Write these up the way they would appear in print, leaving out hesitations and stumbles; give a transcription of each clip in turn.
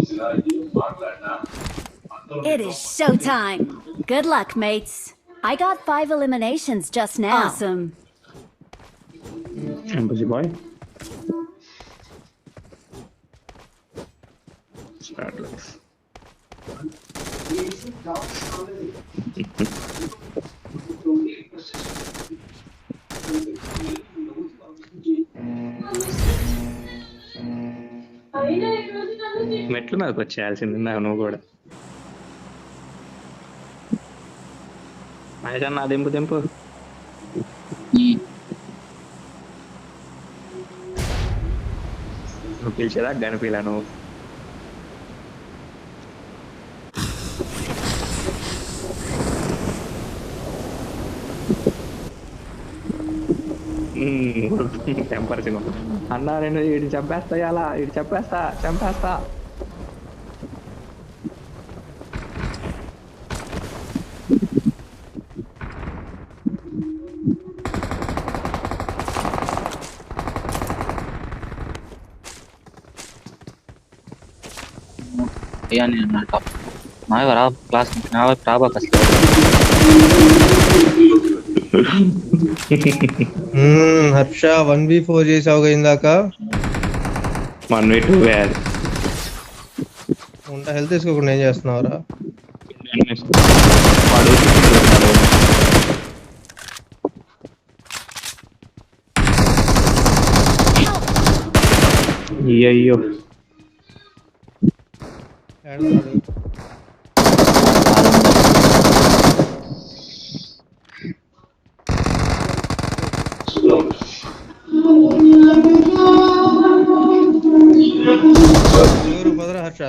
It is showtime. Good luck, mates. I got 5 eliminations just now. Awesome. Busy boy. Start life. మెట్ల మీదకి వచ్చేయాల్సింది నువ్వు కూడా. మహేష్ దింపు నువ్వు పిలిచేదా గనిపిలా నువ్వు. టెంపర్ అన్నా నేను ఇటు చంపేస్తా ఇలా ఇటు చంపేస్తా. క్లాస్ రాబాక హర్ష 1v4 చేసావుగా ఇందాక. 1v2 వేయాలి. ఉంట హెల్త్ తీసుకోకుండా ఏం చేస్తున్నావురా? అయ్యో హర్ష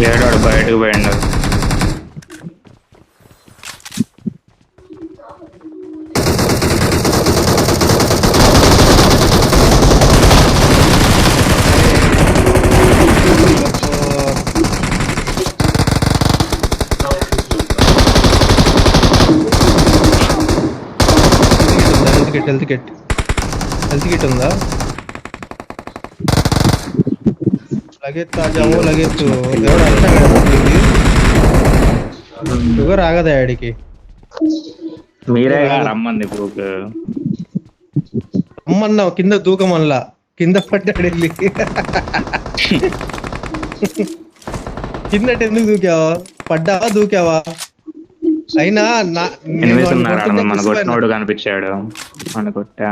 ఏడాడు బయటకు పోయిండు. హెల్త్ కిట్ ఉందా? లగెత్తు ఆజాము లగెత్తు. షుగర్ ఆగదా ఆడికి? మీరే రమ్మంది అమ్మన్నావు కింద దూకమల్లా కింద పడ్డాడు వెళ్ళి. కిందట ఎందుకు దూకావా? పడ్డావా దూకావా? అయినా మన కొట్టినోడు కనిపించాడు మన కొట్టా.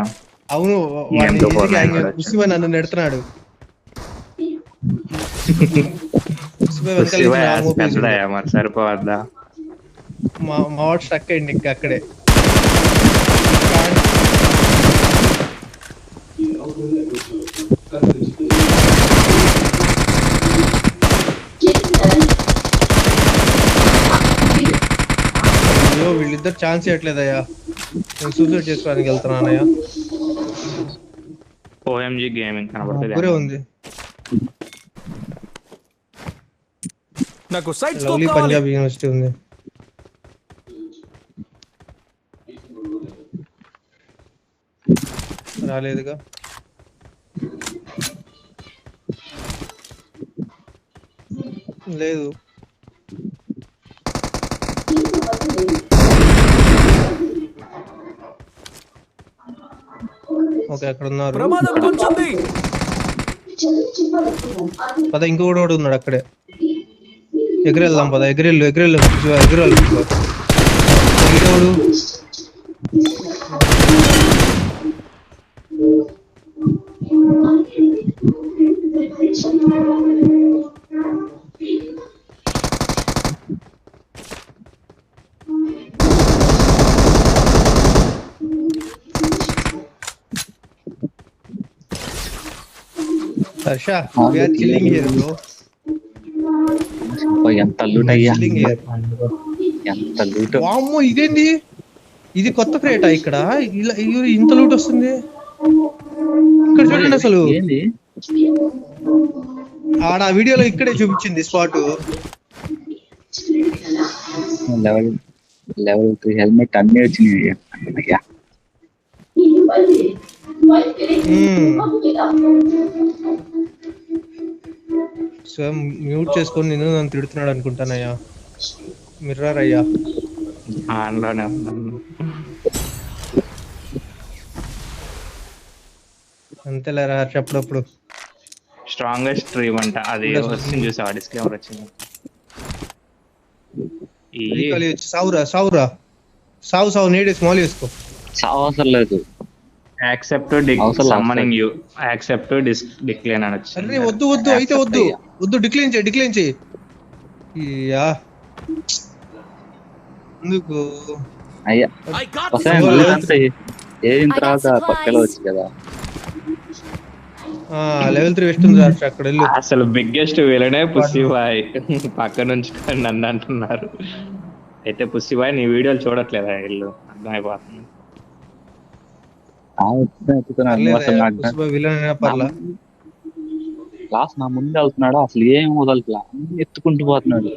అవును నన్ను నెడుతున్నాడు. మరి సరిపోవద్దా? మా వాడు స్ట్రక్ అయ్యింది ఇంకా అక్కడే. అయ్యో వీళ్ళిద్దరు ఛాన్స్ ఇవ్వట్లేదయ్యా. నేను సూసైడ్ చేసుకోవడానికి వెళ్తున్నానయ్యా. OMG గేమింగ్ కనబడుతుంది ఉంది. నాకు సైట్ లవ్లీ పంజాబ్ యూనివర్సిటీ ఉంది. రాలేదుగా. లేదు ఓకే అక్కడ ఉన్నారు. పద ఇంకొకటి ఉన్నాడు అక్కడే. ఎగిరెళ్దాం పద. ఎగిరెళ్ళు ఎగిరెళ్ళు. Harsha we are chilling here bro. ఎంత లూట్ అయ్యా, ఎంత లూట్. వామ్మో ఇదేంటి? ఇది కొత్త క్రేటా ఇక్కడ? ఇలా ఇంత లూట్ వస్తుంది ఇక్కడ చూడండి. అసలు ఆడ వీడియోలో ఇక్కడే చూపించింది స్పాట్. లెవెల్ 3 హెల్మెట్ అన్ని వచ్చినాయి. స్వయం మ్యూట్ చేసుకొని నన్ను తిడుతున్నాడు అనుకుంటానయ్యా. మిర్రర్ అయ్యా. ఆన్లోనే ఉన్నాను. అంతేలేరా అప్పుడప్పుడు. స్ట్రాంగెస్ట్ స్ట్రీమ్ అంట అది వచ్చింది చూసావా, డిస్క్లైమర్ వచ్చింది. సావురా సావురా సావు నీడే స్మాల్ వేసుకో. అవసరం లేదు. యాక్సెప్ట్ సమ్మనింగ్ యూ, యాక్సెప్ట్ డిక్లైన్ అని వచ్చింది. అరే వద్దు అయితే వద్దు డిక్లైన్ చేయి. యా ఎందుకు అయ్యా ఏం తర్వాత పక్కలో వచ్చి కదా. లెవెల్ 3 వెస్ట్ ఉంది అక్కడ వెళ్ళు. అసలు బిగ్గెస్ట్ విలనే పుస్సిబాయ్ పక్క నుంచి నన్ను అంటున్నారు. అయితే పుస్సిబాయ్ నీ వీడియోలు చూడట్లేదా? ఇల్లు అర్థమైపోతుంది. క్లాస్ నా ముందే అవుతున్నాడు, అసలు ఏం వదలట్లా, ఎత్తుకుంటూ పోతున్నాడు,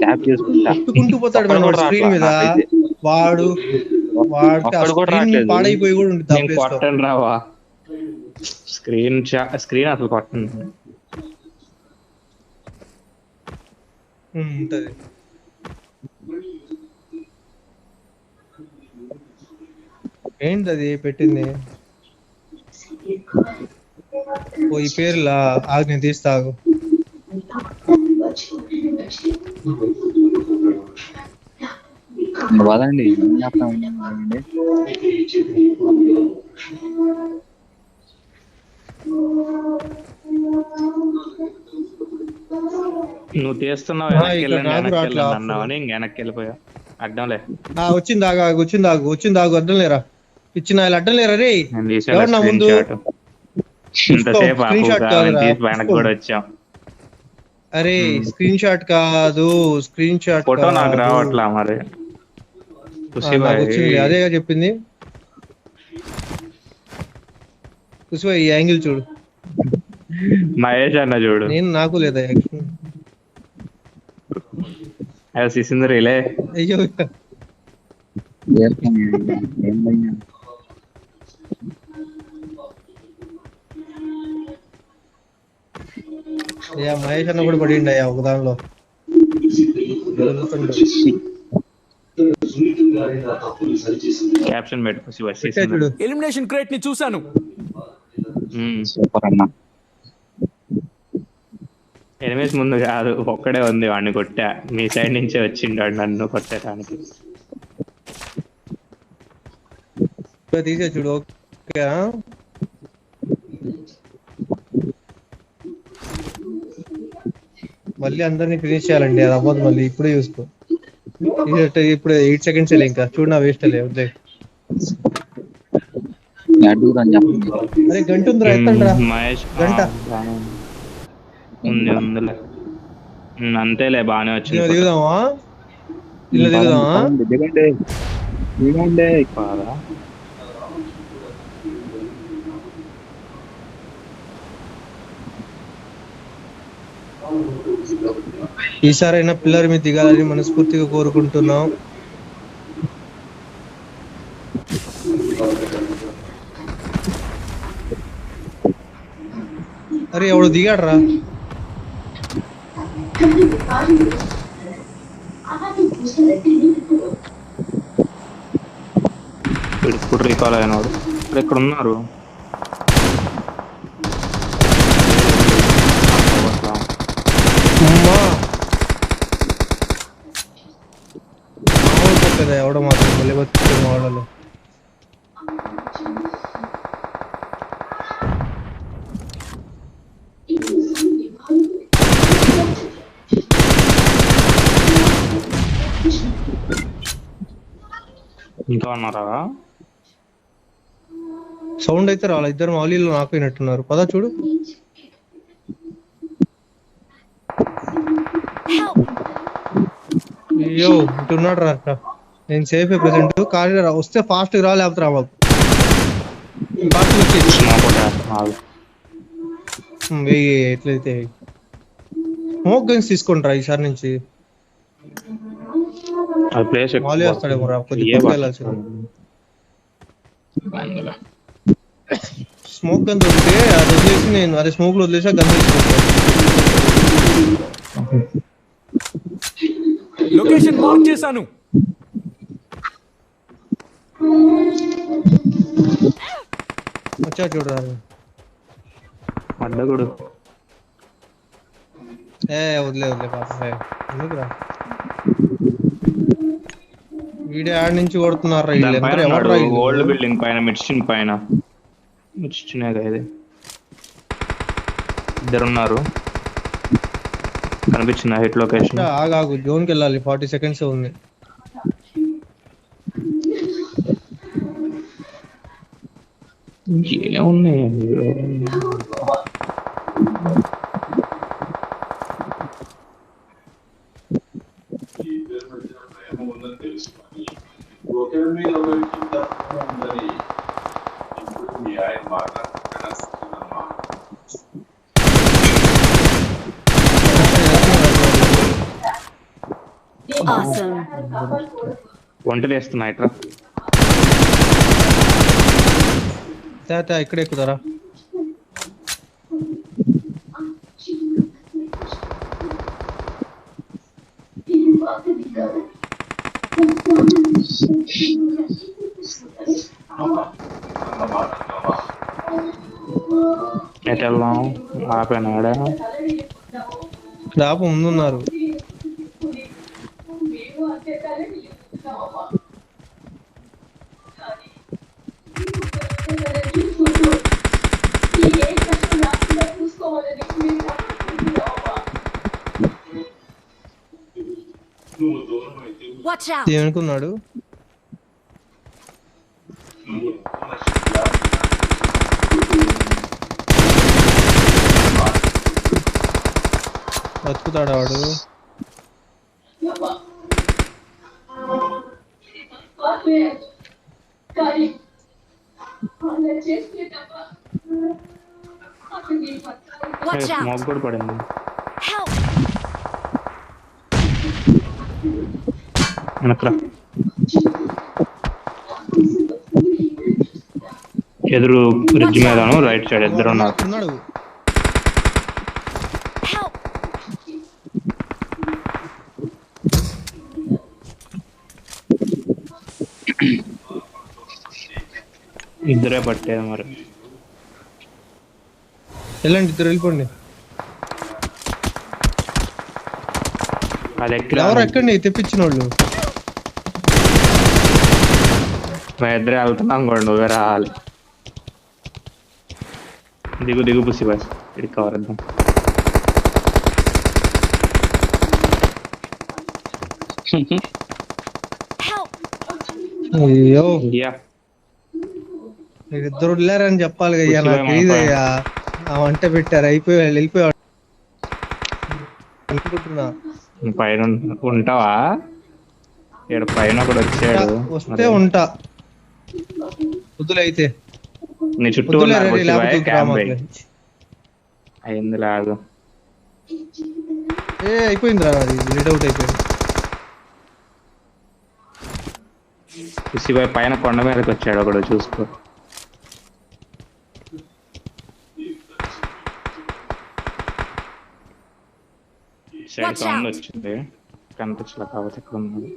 ట్యాప్ ఎత్తుకుంటూ పోతాడు స్క్రీన్ మీద. వాడు పాడైపోయి కూడా ఉంటుంది. కొట్టండి రావా స్క్రీన్ అసలు కొట్టండి ఉంటది. ఏంటది పెట్టింది? ఓ ఈ పేర్లా ఆజ్ఞ తీస్తాగు. వదండి నువ్వు తీస్తున్నావు అన్నావని ఇంక వెనక్కి వెళ్ళిపోయావు. అడ్డంలే వచ్చిందాగు అడ్డం లేరా ఇచ్చిన అడ్డం లేరా రే. ఎవరు నా ముందు వచ్చాం. అరే స్క్రీన్ షాట్ కాదు, స్క్రీన్ షాట్ ఫోటో నాకు రావట్లా మరి. అదేగా చెప్పింది. కుసిబాయ్ ఈ యాంగిల్ చూడు. మహేష్ అన్న చూడు. నేను నాకు లేదా సిసిందరిలే. అయ్యో మహేష్ అన్న కూడా పడిండి అయ్యా ఒక దానిలో. క్యాప్షన్ చూడు. ఎలిమినేషన్ క్రేట్ ని చూశాను. సూపర్ అన్న. ఎనిమిస్ ముందు కాదు, ఒక్కడే ఉంది, వాడిని కొట్టా. మీ సైడ్ నుంచే వచ్చిండాడు నన్ను కొట్టడానికి. తీసే చూడు. ఓకే మళ్ళీ అందరినీ ఫినిష్ చేయాలండి, అది అవ్వదు. మళ్ళీ ఇప్పుడే చూసుకో. ఇప్పుడు 8 seconds ఇంకా చూడు. నా వేస్ట్ లే. అరే గంట ఉందిరా, ఎత్తండి రా. మహేష్ గంట ఉందిలే. అంతేలే, బానే వచ్చింది. దిగుదామా? ఇలా దిగుదామా? ఈసారైనా పిల్లర్ మీద దిగాలని మనస్ఫూర్తిగా కోరుకుంటున్నాం. అరే ఎవడు దిగాడు రా. ఇప్పుడు రీకాల్ అయినాడు. ఇక్కడ ఉన్నారు. ఎవడో మాత్రం మళ్ళీ బతుకుతున్న వాళ్ళలో. ఇంకా ఉన్నారా? సౌండ్ అయితే రాలే. ఇద్దరు మౌలీలో నాకైనట్టున్నారు. పదా చూడు. అయ్యో ఇటున్నాడు రా. నేను సేఫ్ ప్రెసెంట్. కారిడార్ వస్తే ఫాస్ట్ రా, లేకపోతే రా బాబు. ఎట్లయితే స్మోక్ గన్స్ తీసుకుంటారా ఈసారి నుంచి. మౌలీ వస్తాడేమో రా, కొద్దిగా వెళ్ళాల్సింది. స్మోక్ గన్ దొరికితే అది వదిలేసి నేను అదే స్మోక్ లో వదిలేసా గన్ తీసుకుంటాను. లొకేషన్ మార్క్ చేశాను. వచ్చా చూడరా. అడ్డగుడు వదిలే పాప ఎందుకురా వీడియో యాడ్ నుంచి కొడుతున్నారా వీళ్ళందరూ? ఎవరు ఓల్డ్ బిల్డింగ్ పైన మిర్చిన్ పైన మిర్చినే ఇది ఇద్దరున్నారు. కనిపించిందా హిట్ లొకేషన్? ఆగాగు, జోన్కి వెళ్ళాలి. 40 seconds ఉంది. ఏమున్నాయి Awesome. ఒంటరి వేస్తున్నా ఇట్రా. ఇక్కడ ఎక్కుతారా? ఎటు వెళ్దాం? ఆపేనాడా? డాబు ముందున్నారు. Watch out. ఏమనుకున్నాడు? బతుకుతాడా వాడు? Watch out. స్మోక్ కూడా పడింది. Help. వెనక్రా. ఎదురు బ్రిడ్జ్ మీదను రైట్ సైడ్ ఇద్దరు ఉన్నారు. Help. ఇద్దరే పట్టేది మరి. వెళ్ళండి, ఇద్దరు వెళ్ళిపోండి. అది ఎవరు ఎక్కండి తెప్పించిన వాళ్ళు. మేము ఇద్దరే వెళ్తున్నాం కూడా, నువ్వే రావాలి. దిగు దిగు పుసి బస్ ఇక్కడికి కవర్ ఇద్దాం. అయ్యో యా మీరిద్దరు వెళ్ళారని చెప్పాలి అయ్యా, నాకు తెలియదయ్యా. ఆ వంట పెట్టారు, అయిపోయాడు, వెళ్ళిపోయాడు అనుకుంటున్నా. పైన ఉంటావా? ఇక్కడ పైన ఒకడు వచ్చాడు. వస్తే ఉంటా, వద్దులే అయితే. నీ చుట్టూ అయింది లాగు. అయిపోయింది రా, అది లీడ్ అవుట్ అయిపోయింది. శివాయ్ పైన కొండ మీదకి వచ్చాడు ఒకడు, చూసుకో. సైడ్ సౌండ్ వచ్చింది, కనిపించలే కాబట్టి ఎక్కడ ఉన్నాడు.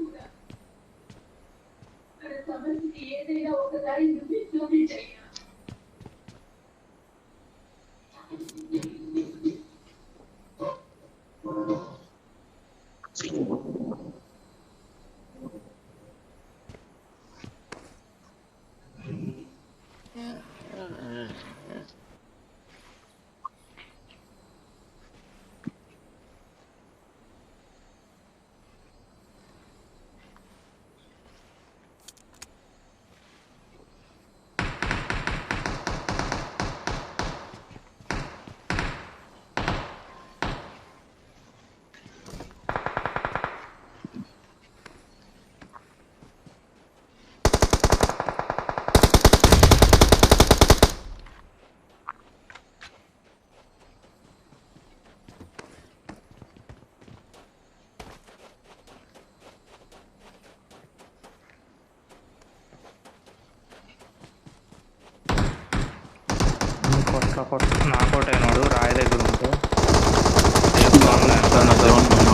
నా కోట అయినాడు రాయి దగ్గర ఉంటే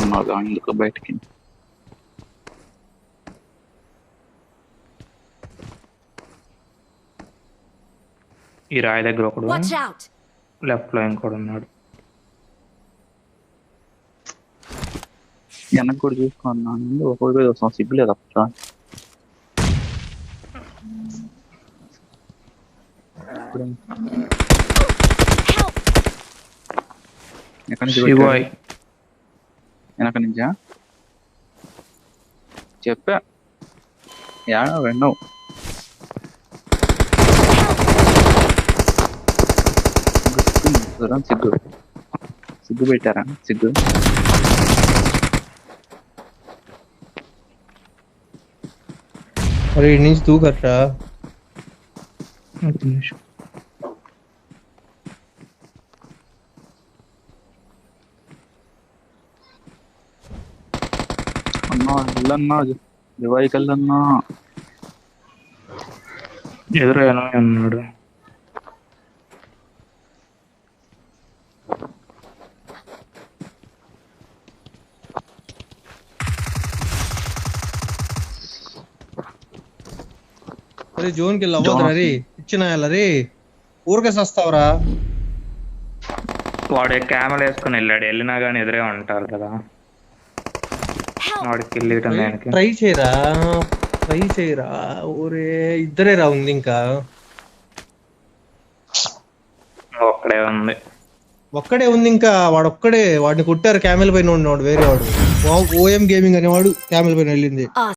ఉన్నాడు అందుకు బయటికి. ఈ రాయి దగ్గర ఒకడు, Watch out! లెఫ్ట్ లో ఇంకోడు ఉన్నాడు. వెనక్కి కూడా చూసుకున్నాను. ఒకటి వస్తాం సిగ్గులేదు అప్పుడు. Help! ఎక్కడి నుంచి శివాయ్ వెనక నుంచా చెప్పా ఏడా విన్నావు. సిగ్గు సిగ్గు పెట్టారా సిగ్గు. అరే ఇటు నుంచి దూకట్రా. ఒక నిమిషం. అన్నా వెళ్ళన్నా దివాయికి వెళ్ళన్నా. ఎదురైనా ఉన్నాడు. అరే జోన్ కి అవ్వదురా రే, ఇచ్చిన రే ఊరికే సస్తావరా. వాడు క్యామెల్ వేసుకుని వెళ్ళాడు, వెళ్ళినా కానీ ఎదురే ఉంటారు కదా. Help! వాడికి వెళ్ళటం దానికి ట్రై చేయరా ఊరే. ఇద్దరే రా ఉంది ఇంకా. ఒక్కడే ఉంది. ఒక్కడే ఉంది ఇంకా. వాడిని కొట్టారు క్యామెల్ పైన ఉన్నాడు వేరే వాడు. ఓఎం గేమింగ్ అనేవాడు క్యామెల్ పైన వెళ్ళింది.